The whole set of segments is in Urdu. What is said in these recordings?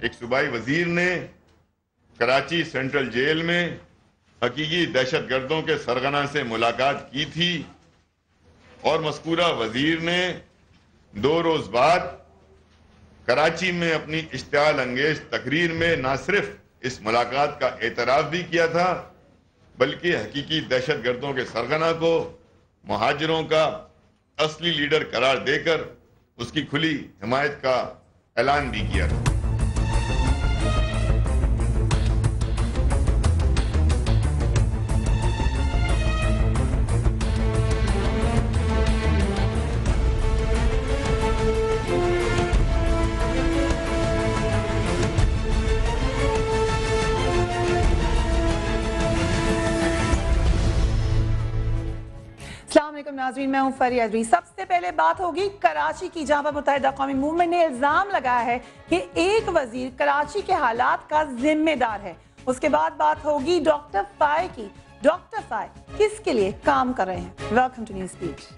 ایک صوبائی وزیر نے کراچی سینٹرل جیل میں حقیقی دہشت گردوں کے سرغنہ سے ملاقات کی تھی اور مذکورہ وزیر نے 2 روز بعد کراچی میں اپنی اشتعال انگیز تقریر میں نہ صرف اس ملاقات کا اعتراف بھی کیا تھا بلکہ حقیقی دہشت گردوں کے سرغنہ کو مہاجروں کا اصلی لیڈر قرار دے کر اس کی کھلی حمایت کا اعلان بھی کیا تھا۔ السلام علیکم ناظرین، میں ہوں فریہ ازری۔ سب سے پہلے بات ہوگی کراچی کی، جہاں پر متحدہ قومی موومنٹ نے الزام لگایا ہے کہ ایک وزیر کراچی کے حالات کا ذمہ دار ہے۔ اس کے بعد بات ہوگی ڈاکٹر فائے کی۔ ڈاکٹر فائے کس کے لیے کام کر رہے ہیں؟ Welcome to news beat.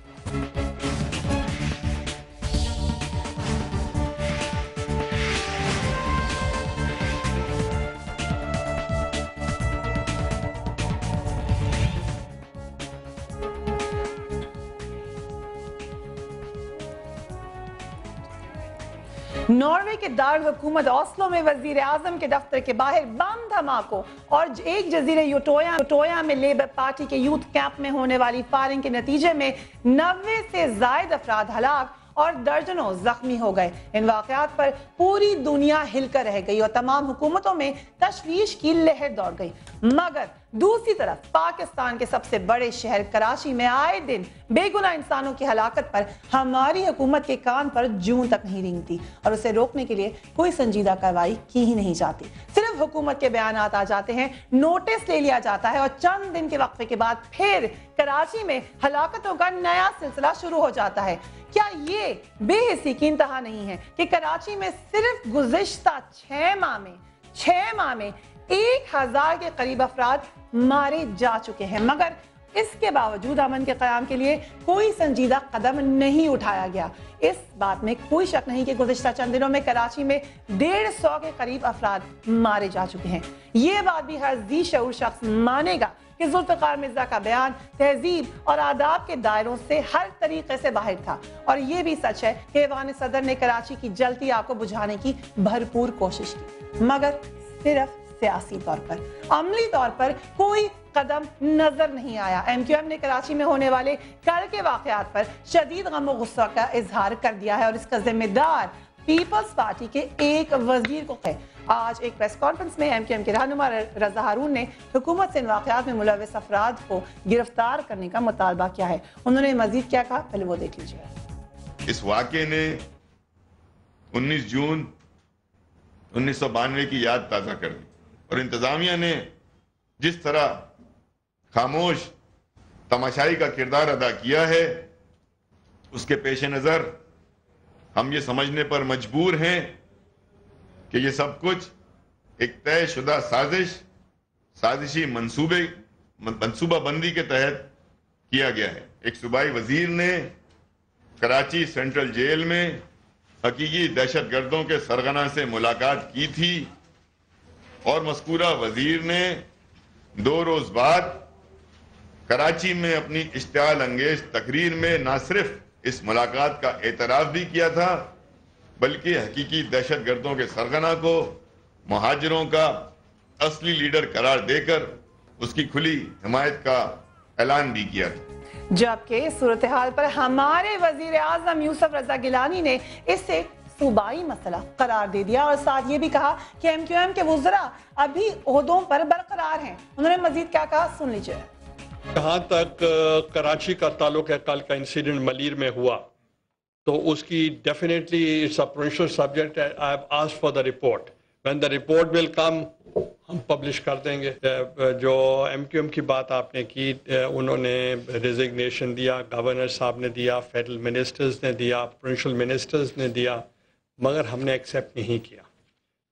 Norway کے دارالحکومت اوسلو میں وزیر اعظم کے دفتر کے باہر بم دھماکوں اور ایک جزیرے یوٹویا میں لیبر پارٹی کے یوتھ کیمپ میں ہونے والی فائرنگ کے نتیجے میں 90 سے زائد افراد ہلاک اور درجنوں زخمی ہو گئے۔ ان واقعات پر پوری دنیا ہل کر رہ گئی اور تمام حکومتوں میں تشویش کی لہر دوڑ گئی، مگر دوسری طرف پاکستان کے سب سے بڑے شہر کراچی میں آئے دن بے گناہ انسانوں کی ہلاکت پر ہماری حکومت کے کان پر جون تک نہیں رینگتی اور اسے روکنے کے لیے کوئی سنجیدہ کارروائی کی ہی نہیں جاتی۔ صرف حکومت کے بیانات آ جاتے ہیں، نوٹس لے لیا جاتا ہے اور چند دن کے وقفے کے بعد پھر کراچی میں ہلاکتوں کا نیا سلسلہ شروع ہو جاتا ہے۔ کیا یہ بے حسی کی انتہا نہیں ہے کہ کراچی میں صرف گزشتہ 6 ماہ میں 1000 کے قریب افراد مارے جا چکے ہیں، مگر اس کے باوجود امن کے قیام کے لیے کوئی سنجیدہ قدم نہیں اٹھایا گیا۔ اس بات میں کوئی شک نہیں کہ گزشتہ چند دنوں میں کراچی میں 150 کے قریب افراد مارے جا چکے ہیں۔ یہ بات بھی ہر ذی شعور شخص مانے گا کہ ذوالفقار مرزا کا بیان تہذیب اور آداب کے دائروں سے ہر طریقے سے باہر تھا، اور یہ بھی سچ ہے کہ ایوان صدر نے کراچی کی جلتی آگ کو بجھانے کی بھرپور کوشش کی، مگر صرف سیاسی طور پر۔ عملی طور پر کوئی قدم نظر نہیں آیا۔ ایم کیو ایم نے کراچی میں ہونے والے کل کے واقعات پر شدید غم و غصہ کا اظہار کر دیا ہے اور اس کا ذمہ دار پیپلز پارٹی کے ایک وزیر کو ہے۔ آج ایک پریس کانفرنس میں ایم کیو ایم کے رہنما رضا ہارون نے حکومت سے ان واقعات میں ملوث افراد کو گرفتار کرنے کا مطالبہ کیا ہے۔ انہوں نے مزید کیا کہا، پہلے وہ دیکھ لیجیے۔ اس واقعے نے 19 جون 1992 کی یاد تازہ کر دی اور انتظامیہ نے جس طرح خاموش تماشائی کا کردار ادا کیا ہے، اس کے پیش نظر ہم یہ سمجھنے پر مجبور ہیں کہ یہ سب کچھ ایک طے شدہ سازشی منصوبہ بندی کے تحت کیا گیا ہے۔ ایک صوبائی وزیر نے کراچی سینٹرل جیل میں حقیقی دہشت گردوں کے سرغنہ سے ملاقات کی تھی اور مذکورہ وزیر نے 2 روز بعد کراچی میں اپنی اشتعال انگیز تقریر میں نہ صرف اس ملاقات کا اعتراف بھی کیا تھا بلکہ حقیقی دہشت گردوں کے سرغنہ کو مہاجروں کا اصلی لیڈر قرار دے کر اس کی کھلی حمایت کا اعلان بھی کیا تھا۔ جبکہ صورتحال پر ہمارے وزیر اعظم یوسف رضا گیلانی نے اسے صوبائی مسئلہ قرار دے دیا اور ساتھ یہ بھی کہا کہ ایم کیو ایم کے وزراء ابھی عہدوں پر برقرار ہیں۔ انہوں نے مزید کیا کہا، سن لیجئے۔ جہاں تک کراچی کا تعلق ہے، کل کا انسیڈنٹ ملیر میں ہوا تو اس کی definitely it's a professional subject. I have asked for the report, when the report will come ہم پبلش کر دیں گے۔ جو ایم کیو ایم کی بات آپ نے کی، انہوں نے ریزگنیشن دیا، گورنر صاحب نے دیا، فیڈرل منسٹرز نے دیا، پروونشل منسٹرز نے دیا، مگر ہم نے ایکسیپٹ نہیں کیا۔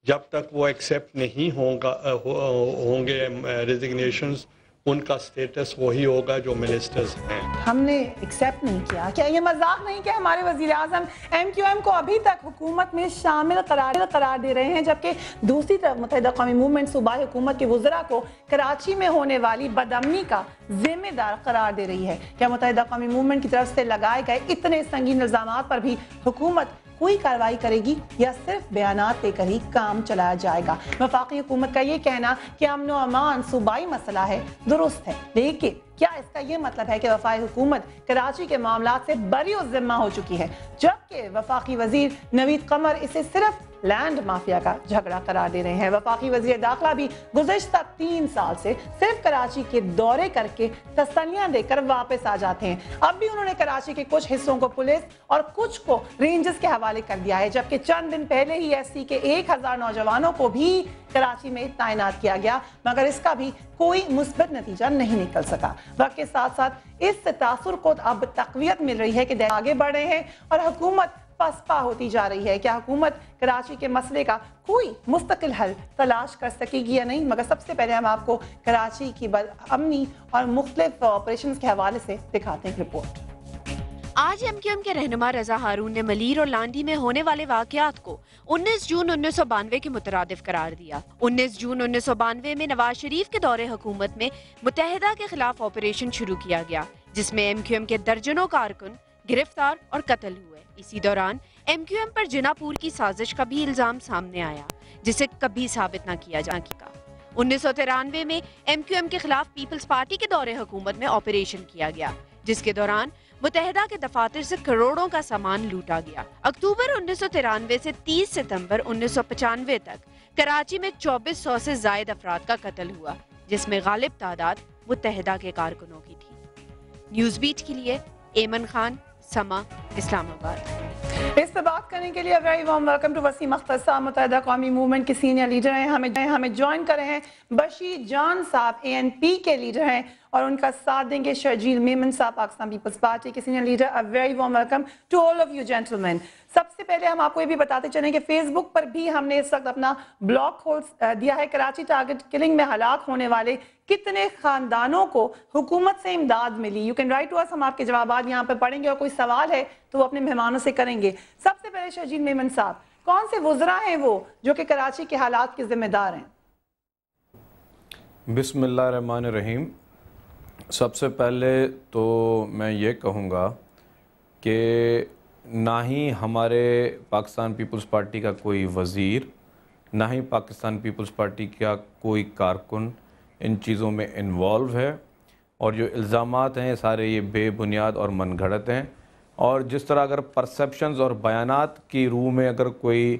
جب تک وہ ایکسیپٹ نہیں ہوں گے ریزگنیشنز، ان کا سٹیٹس وہی ہوگا جو منسٹرز ہیں. ہم نے ایکسیپٹ نہیں کیا. کیا یہ مذاق نہیں کہ ہمارے وزیر اعظم ایم کیو ایم کو ابھی تک حکومت میں شامل قرار دے رہے ہیں، جبکہ دوسری طرف متحدہ قومی موومنٹ صوبائی حکومت کے وزراء کو کراچی میں ہونے والی بدامنی کا ذمہ دار قرار دے رہی ہے؟ کیا متحدہ قومی موومنٹ کی طرف سے لگائے گئے اتنے سنگین الزامات پر بھی حکومت کوئی کارروائی کرے گی یا صرف بیانات دے کر ہی کام چلایا جائے گا؟ وفاقی حکومت کا یہ کہنا کہ امن و امان صوبائی مسئلہ ہے درست ہے، لیکن کیا اس کا یہ مطلب ہے کہ وفاقی حکومت کراچی کے معاملات سے بری و ذمہ ہو چکی ہے، جبکہ وفاقی وزیر نوید قمر اسے صرف لینڈ مافیا کا جھگڑا قرار دے رہے ہیں؟ وفاقی وزیر داخلہ بھی گزشتہ 3 سال سے صرف کراچی کے دورے کر کے تسلیاں دے کر واپس آ جاتے ہیں. اب بھی انہوں نے کراچی کے کچھ حصوں کو پولیس اور کچھ کو رینجز کے حوالے کر دیا ہے، جبکہ چند دن پہلے ہی ایس سی کے 1000 نوجوانوں کو بھی کراچی میں تعینات کیا گیا، مگر اس کا بھی کوئی مثبت نتیجہ نہیں نکل سکا. وقت کے ساتھ ساتھ اس تاثر کو اب تقویت مل رہی ہے کہ آگے بڑھ رہے ہیں اور حکومت پسپا ہوتی جا رہی ہے. کیا حکومت کراچی کے مسئلے کا کوئی مستقل حل تلاش کر سکے گی یا نہیں؟ مگر سب سے پہلے ہم آپ کو کراچی کی امنی اور مختلف آپریشنز کے حوالے سے دکھاتے ہیں رپورٹ. آج ایم کیو ایم کے رہنما رضا ہارون نے ملیر اور لانڈی میں ہونے والے واقعات کو 19 جون 1992 کے مترادف قرار دیا. 19 جون 1992 میں نواز شریف کے دور حکومت میں متحدہ کے خلاف آپریشن شروع کیا گیا، جس میں ایم کیو ایم کے درجنوں کارکن گرفتار اور قتل ہوئے. اسی دوران ایم کیو ایم پر جنا پور کی سازش کا بھی الزام سامنے آیا، جسے کبھی ثابت نہ کیا جا سکا. 1993 میں ایم کیو ایم کے خلاف پیپلز پارٹی کے دور حکومت میں آپریشن کیا گیا، جس کے دوران متحدہ کے دفاتر سے کروڑوں کا سامان لوٹا گیا. اکتوبر 1993 سے 30 ستمبر 1995 تک کراچی میں 2400 سے زائد افراد کا قتل ہوا، جس میں غالب تعداد متحدہ کے کارکنوں کی تھی. نیوز بیٹ کے لیے ایمن خان، سما، اسلام آباد. اس سے بات کرنے کے لیے very warm welcome to Waseem Akhtar sahab, Muttahida قومی موومنٹ کے سینئر لیڈر ہیں. ہمیں جوائن کر رہے ہیں بشیر جان صاحب، اے این پی کے لیڈر ہیں، اور ان کا ساتھ دیں گے شرجیل میمن صاحب، پاکستان پیپلز پارٹی کے senior leader. A very warm welcome to all of you gentlemen. سب سے پہلے ہم آپ کو یہ بھی بتاتے چلیں کہ فیس بک پر بھی ہم نے اس وقت اپنا بلاگ کھول دیا ہے. کراچی ٹارگٹ کلنگ میں ہلاک ہونے والے کتنے خاندانوں کو حکومت سے امداد ملی؟ یو کین رائٹ ٹو اس. ہم آپ کے جوابات یہاں پہ پڑھیں گے، اور کوئی سوال ہے تو وہ اپنے مہمانوں سے کریں گے. سب سے پہلے شرجیل میمن صاحب، کون سے وزراء ہیں وہ جو کہ کراچی کے حالات کے ذمہ دار ہیں؟ بسم اللہ الرحمن الرحیم. سب سے پہلے تو میں یہ کہوں گا کہ نہ ہی ہمارے پاکستان پیپلز پارٹی کا کوئی وزیر، نہ ہی پاکستان پیپلز پارٹی کا کوئی کارکن ان چیزوں میں انوالو ہے، اور جو الزامات ہیں سارے یہ بے بنیاد اور من گھڑت ہیں. اور جس طرح اگر پرسیپشنز اور بیانات کی روح میں اگر کوئی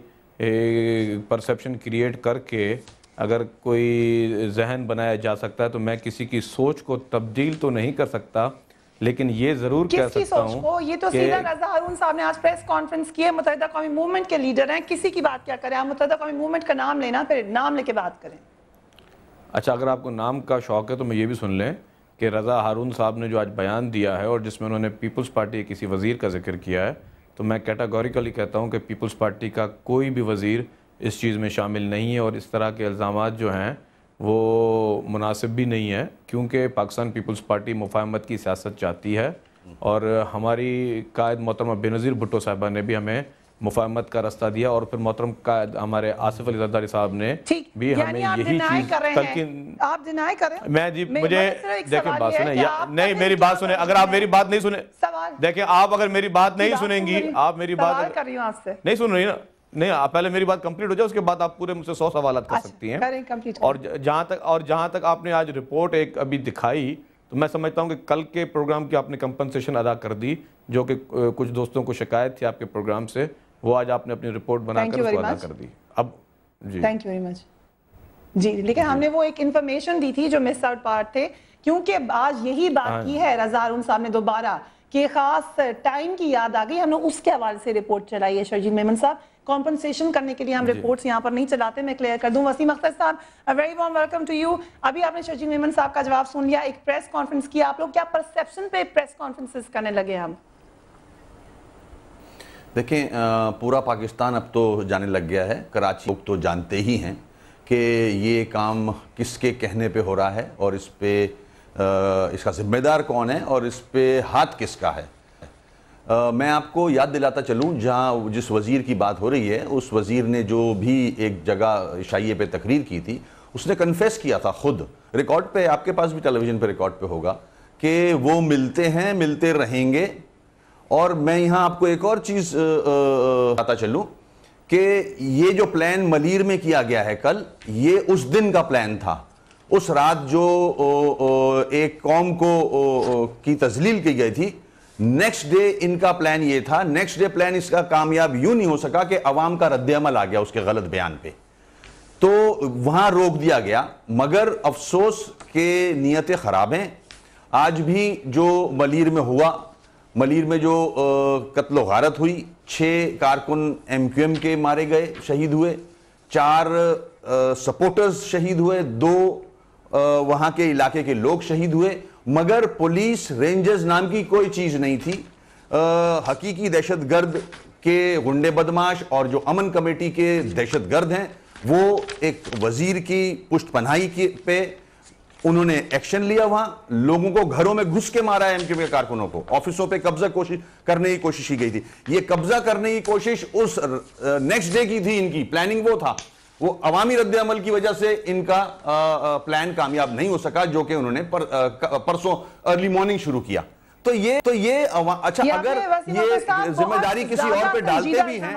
پرسیپشن کریٹ کر کے اگر کوئی ذہن بنایا جا سکتا ہے، تو میں کسی کی سوچ کو تبدیل تو نہیں کر سکتا، لیکن یہ ضرور کہہ سکتا ہوں. یہ تو سیدھا رضا ہارون صاحب نے آج پریس کانفرنس کی ہے، متحدہ قومی موومنٹ کے لیڈر ہیں، کسی کی بات کیا کریں آپ؟ متحدہ قومی موومنٹ کا نام لینا، پھر نام لے کے بات کریں. اچھا، اگر آپ کو نام کا شوق ہے تو میں یہ بھی سن لیں کہ رضا ہارون صاحب نے جو آج بیان دیا ہے اور جس میں انہوں نے پیپلز پارٹی کے کسی وزیر کا ذکر کیا ہے، تو میں کیٹاگوریکلی کہتا ہوں کہ پیپلز پارٹی کا کوئی بھی وزیر اس چیز میں شامل نہیں ہے، اور اس طرح کے الزامات جو ہیں وہ مناسب بھی نہیں ہے، کیونکہ پاکستان پیپلز پارٹی مفاہمت کی سیاست چاہتی ہے، اور ہماری قائد محترمہ بینظیر بھٹو صاحبہ نے بھی ہمیں مفاہمت کا رستہ دیا، اور پھر محترم قائد ہمارے آصف علی زرداری صاحب نے بھی ہمیں یہی چیز آپ ڈینائی کر رہے ہیں. میں جی مجھے دیکھیں بات سنیں، نہیں میری بات سنیں، اگر آپ میری بات نہیں سنیں، دیکھیں آپ اگر میری بات نہیں سنیں گی، آپ میری بات نہیں سن رہی نا، نہیں آپ پہلے میری بات کمپلیٹ ہو جائے، اس کے بعد آپ پورے مجھ سے 100 سوالات کر سکتی ہیں. اور جہاں تک آپ نے آج رپورٹ ایک ابھی دکھائی، تو میں سمجھتا ہوں کہ کل کے پروگرام کی آپ نے کمپنسیشن ادا کر دی، جو کہ کچھ دوستوں کو شکایت تھی آپ کے پروگرام سے، وہ آج آپ نے اپنی رپورٹ بنا کر اس کو ادا کر دی. اب جی تھینک یو ویری مچ. جی لیکن ہم نے وہ ایک انفارمیشن دی تھی جو مس آؤٹ پارٹ تھے، کیونکہ آج یہی بات کی ہے رضا ہارون صاحب نے دوبارہ کہ خاص ٹائم کی یاد آ گئی، ہم نے اس کے حوالے سے رپورٹ چلائی ہے. شرجیل میمن صاحب، کمپنسیشن کرنے کے لیے ہم رپورٹس یہاں پر نہیں چلاتے، میں کلیئر کر دوں. Waseem Akhtar sahab, very warm welcome to you. ابھی آپ نے شرجیل میمن صاحب کا جواب سن لیا، ایک پریس کانفرنس کی، آپ لوگ کیا پرسیپشن پہ پریس کانفرنسز کرنے لگے؟ ہم دیکھیں پورا پاکستان اب تو جانے لگ گیا ہے، کراچی لوگ تو جانتے ہی ہیں کہ یہ کام کس کے کہنے پہ ہو رہا ہے، اور اس پہ اس کا ذمہ دار کون ہے اور اس پہ ہاتھ کس کا ہے. میں آپ کو یاد دلاتا چلوں جہاں جس وزیر کی بات ہو رہی ہے اس وزیر نے جو بھی ایک جگہ عشائیے پہ تقریر کی تھی اس نے کنفیس کیا تھا خود, ریکارڈ پہ, آپ کے پاس بھی ٹیلی ویژن پہ ریکارڈ پہ ہوگا, کہ وہ ملتے ہیں, ملتے رہیں گے. اور میں یہاں آپ کو ایک اور چیز بتاتا چلوں کہ یہ جو پلان ملیر میں کیا گیا ہے کل, یہ اس دن کا پلان تھا. اس رات جو ایک قوم کو کی تذلیل کی گئی تھی, نیکسٹ ڈے ان کا پلان یہ تھا. نیکسٹ ڈے پلان اس کا کامیاب یوں نہیں ہو سکا کہ عوام کا رد عمل آ گیا اس کے غلط بیان پہ, تو وہاں روک دیا گیا. مگر افسوس کہ نیتیں خراب ہیں. آج بھی جو ملیر میں ہوا, ملیر میں جو قتل و غارت ہوئی, 6 کارکن ایم کیو ایم کے مارے گئے, شہید ہوئے, 4 سپورٹرز شہید ہوئے, 2 وہاں کے علاقے کے لوگ شہید ہوئے, مگر پولیس رینجرز نام کی کوئی چیز نہیں تھی. حقیقی دہشت گرد کے غنڈے بدماش اور جو امن کمیٹی کے دہشت گرد ہیں وہ ایک وزیر کی پشت پناہی پہ انہوں نے ایکشن لیا. وہاں لوگوں کو گھروں میں گھس کے مارا ہے, ایم کیو ایم کے کارکنوں کو آفسوں پہ قبضہ کرنے کی کوشش کی گئی تھی. یہ قبضہ کرنے کی کوشش اس نیکسٹ ڈے کی تھی, ان کی پلاننگ وہ تھا. وہ عوامی رد عمل کی وجہ سے ان کا پلان کامیاب نہیں ہو سکا جو کہ انہوں نے پرسوں ارلی مارننگ شروع کیا. تو یہ اچھا, اگر یہ ذمہ داری کسی اور پہ ڈالتے بھی ہیں,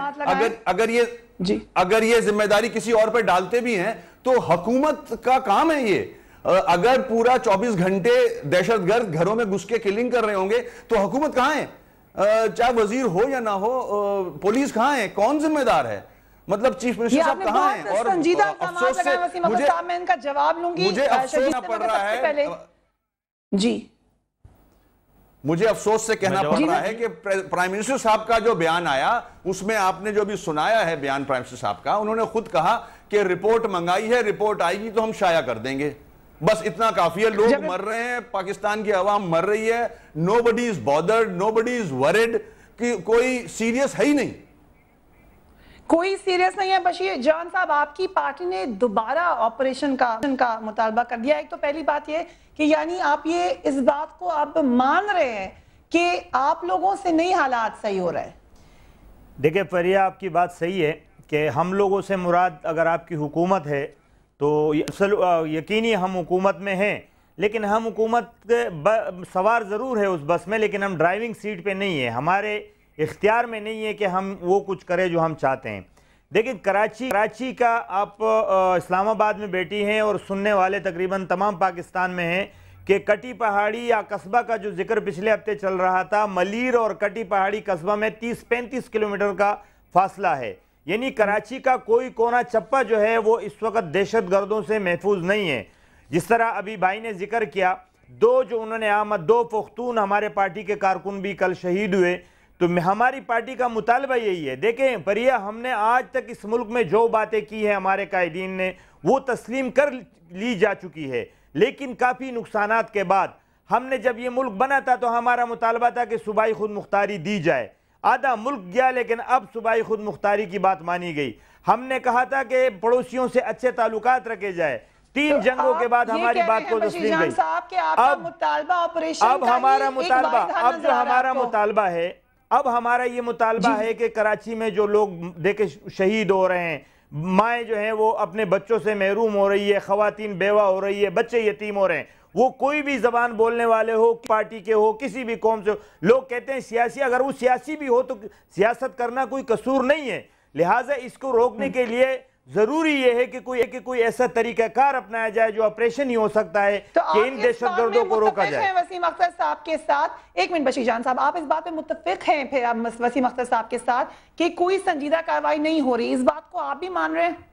اگر یہ ذمہ داری کسی اور پہ ڈالتے بھی ہیں تو حکومت کا کام ہے یہ. اگر پورا 24 گھنٹے دہشت گرد گھروں میں گھس کے کلنگ کر رہے ہوں گے تو حکومت کہاں ہے؟ چاہے وزیر ہو یا نہ ہو, پولیس کہاں ہے؟ کون ذمہ دار ہے؟ مطلب چیف منسٹر صاحب کہاں ہیں؟ اور افسوس سے مجھے افسوس پڑ رہا ہے, مجھے افسوس سے کہنا پڑ رہا ہے کہ پرائم منسٹر صاحب کا جو بیان آیا اس میں آپ نے جو بھی سنایا ہے بیان پرائم منسٹر صاحب کا, انہوں نے خود کہا کہ رپورٹ منگائی ہے, رپورٹ آئے گی تو ہم شائع کر دیں گے. بس اتنا کافی ہے. لوگ مر رہے ہیں, پاکستان کی عوام مر رہی ہے, nobody is bothered, nobody is worried, کہ کوئی سیریس ہے ہی نہیں. کوئی سیریس نہیں ہے. بشیر جان صاحب, آپ کی پارٹی نے دوبارہ آپریشن کا مطالبہ کر دیا. ایک تو پہلی بات یہ کہ یعنی آپ یہ اس بات کو آپ مان رہے ہیں کہ آپ لوگوں سے نہیں حالات صحیح ہو رہے ہیں. دیکھیں فریہ, آپ کی بات صحیح ہے کہ ہم لوگوں سے مراد اگر آپ کی حکومت ہے تو یقینی ہم حکومت میں ہیں, لیکن ہم حکومت سوار ضرور ہے اس بس میں, لیکن ہم ڈرائیونگ سیٹ پہ نہیں ہیں. ہمارے اختیار میں نہیں ہے کہ ہم وہ کچھ کریں جو ہم چاہتے ہیں. دیکھیں کراچی کا آپ اسلام آباد میں بیٹھی ہیں اور سننے والے تقریباً تمام پاکستان میں ہیں کہ کٹی پہاڑی یا قصبہ کا جو ذکر پچھلے ہفتے چل رہا تھا, ملیر اور کٹی پہاڑی قصبہ میں 30-35 کلومیٹر کا فاصلہ ہے. یعنی کراچی کا کوئی کونا چپا جو ہے وہ اس وقت دہشت گردوں سے محفوظ نہیں ہے. جس طرح ابھی بھائی نے ذکر کیا, 2 جو انہوں نے آمد 2 پختون ہمارے پارٹی کے کارکن بھی کل شہید ہوئے. تو ہماری پارٹی کا مطالبہ یہی ہے. دیکھیں پریہ, ہم نے آج تک اس ملک میں جو باتیں کی ہیں ہمارے قائدین نے وہ تسلیم کر لی جا چکی ہے, لیکن کافی نقصانات کے بعد ہم نے جب یہ ملک بنا تھا تو ہمارا مطالبہ تھا کہ صوبائی خود مختاری دی جائے. آدھا ملک گیا, لیکن اب صوبائی خود مختاری کی بات مانی گئی. ہم نے کہا تھا کہ پڑوسیوں سے اچھے تعلقات رکھے جائے. 3 جنگوں کے بعد ہماری بات کو تسلیم گئی. اب ہمارا مطالبہ ہے کہ کراچی میں جو لوگ دیکھیں شہید ہو رہے ہیں, مائیں جو ہیں وہ اپنے بچوں سے محروم ہو رہی ہے, خواتین بیوہ ہو رہی ہے, بچے یتیم ہو رہے ہیں. وہ کوئی بھی زبان بولنے والے ہو, پارٹی کے ہو, کسی بھی قوم سے ہو. لوگ کہتے ہیں سیاسی, اگر وہ سیاسی بھی ہو تو سیاست کرنا کوئی قصور نہیں ہے. لہٰذا اس کو روکنے کے لیے ضروری یہ ہے کہ کوئی ایسا طریقہ کار اپنایا جائے جو آپریشن ہی ہو سکتا ہے کہ ان دہشت گردوں کو روکا جائے. وسیم اختر صاحب کے ساتھ, ایک منٹ بشیر جان صاحب, آپ اس بات پہ متفق ہیں پھر وسیم اختر صاحب کے ساتھ کہ کوئی سنجیدہ کارروائی نہیں ہو رہی, اس بات کو آپ بھی مان رہے ہیں؟